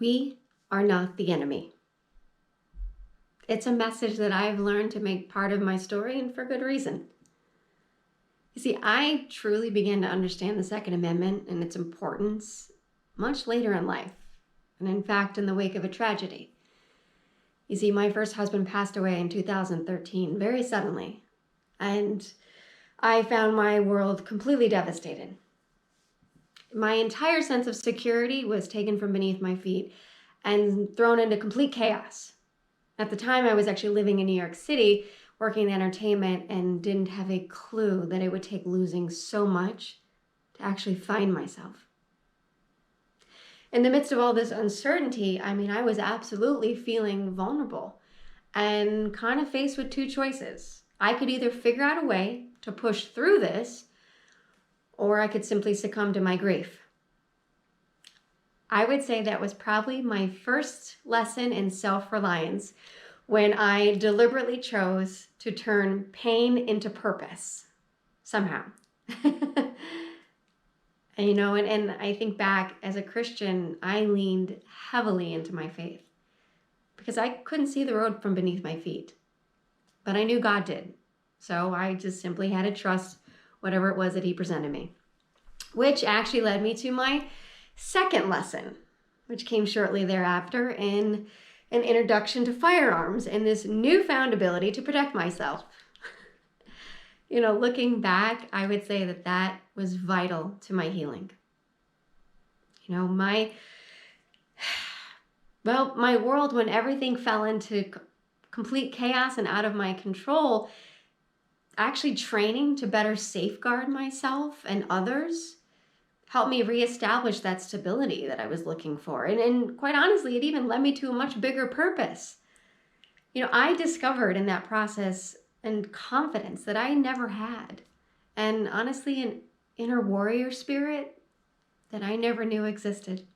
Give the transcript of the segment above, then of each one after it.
We are not the enemy. It's a message that I've learned to make part of my story, and for good reason. You see, I truly began to understand the Second Amendment and its importance much later in life, and in fact, in the wake of a tragedy. You see, my first husband passed away in 2013, very suddenly, and I found my world completely devastated. My entire sense of security was taken from beneath my feet and thrown into complete chaos. At the time, I was actually living in New York City, working in entertainment, and didn't have a clue that it would take losing so much to actually find myself. In the midst of all this uncertainty, I was absolutely feeling vulnerable and kind of faced with two choices. I could either figure out a way to push through this, or I could simply succumb to my grief. I would say that was probably my first lesson in self-reliance when I deliberately chose to turn pain into purpose, somehow. And I think back as a Christian, I leaned heavily into my faith because I couldn't see the road from beneath my feet, but I knew God did. So I just simply had to trust whatever it was that he presented me, which actually led me to my second lesson, which came shortly thereafter in an introduction to firearms and this newfound ability to protect myself. Looking back, I would say that was vital to my healing. My world, when everything fell into complete chaos and out of my control, actually training to better safeguard myself and others helped me reestablish that stability that I was looking for. And quite honestly, it even led me to a much bigger purpose. I discovered in that process and confidence that I never had. And honestly, an inner warrior spirit that I never knew existed.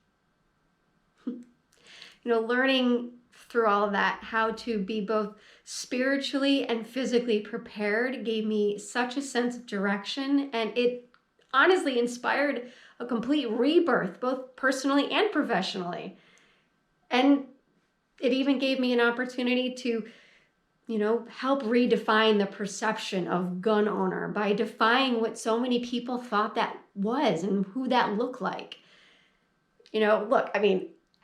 Learning through all of that how to be both spiritually and physically prepared gave me such a sense of direction, and it honestly inspired a complete rebirth, both personally and professionally. And it even gave me an opportunity to help redefine the perception of gun owner by defying what so many people thought that was and who that looked like.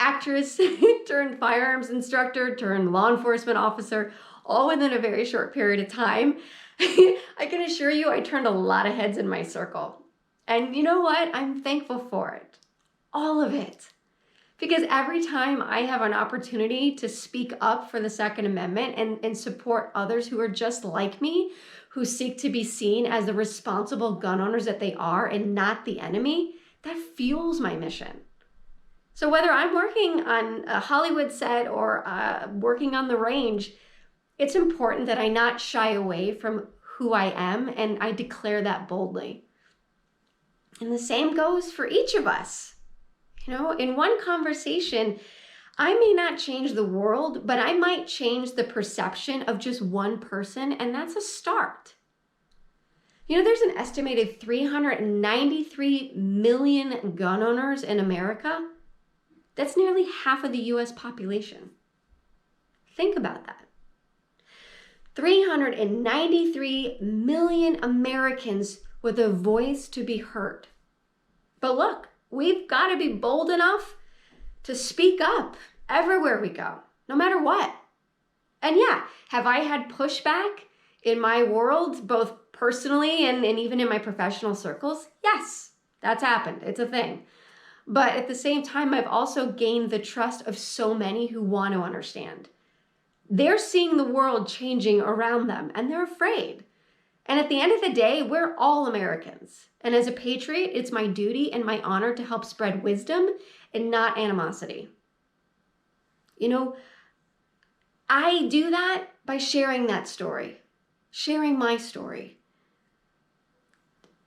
Actress turned firearms instructor, turned law enforcement officer, all within a very short period of time. I can assure you, I turned a lot of heads in my circle. And you know what? I'm thankful for it. All of it. Because every time I have an opportunity to speak up for the Second Amendment and support others who are just like me, who seek to be seen as the responsible gun owners that they are and not the enemy, that fuels my mission. So whether I'm working on a Hollywood set or working on the range, it's important that I not shy away from who I am, and I declare that boldly. And the same goes for each of us. In one conversation, I may not change the world, but I might change the perception of just one person, and that's a start. There's an estimated 393 million gun owners in America. That's nearly half of the US population. Think about that. 393 million Americans with a voice to be heard. But look, we've got to be bold enough to speak up everywhere we go, no matter what. And yeah, have I had pushback in my world, both personally and even in my professional circles? Yes, that's happened. It's a thing. But at the same time, I've also gained the trust of so many who want to understand. They're seeing the world changing around them, and they're afraid. And at the end of the day, we're all Americans. And as a patriot, it's my duty and my honor to help spread wisdom and not animosity. I do that by sharing that story, sharing my story.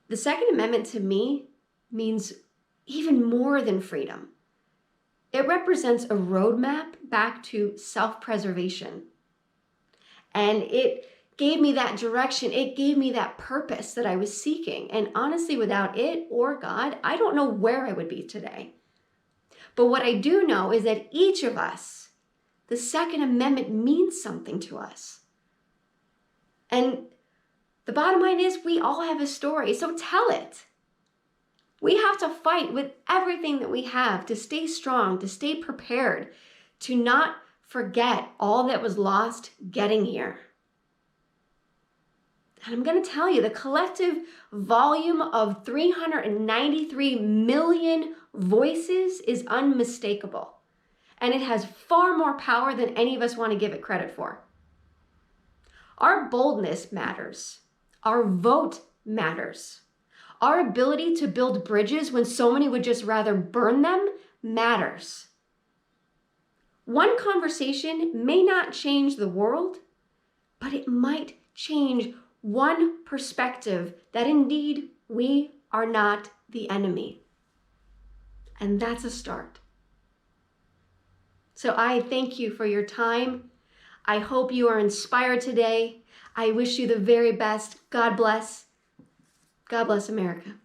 The Second Amendment to me means even more than freedom. It represents a roadmap back to self-preservation. And it gave me that direction. It gave me that purpose that I was seeking. And honestly, without it or God, I don't know where I would be today. But what I do know is that each of us, the Second Amendment means something to us. And the bottom line is we all have a story, so tell it. We have to fight with everything that we have to stay strong, to stay prepared, to not forget all that was lost getting here. And I'm going to tell you, the collective volume of 393 million voices is unmistakable. And it has far more power than any of us want to give it credit for. Our boldness matters. Our vote matters. Our ability to build bridges when so many would just rather burn them matters. One conversation may not change the world, but it might change one perspective that indeed we are not the enemy. And that's a start. So I thank you for your time. I hope you are inspired today. I wish you the very best. God bless. God bless America.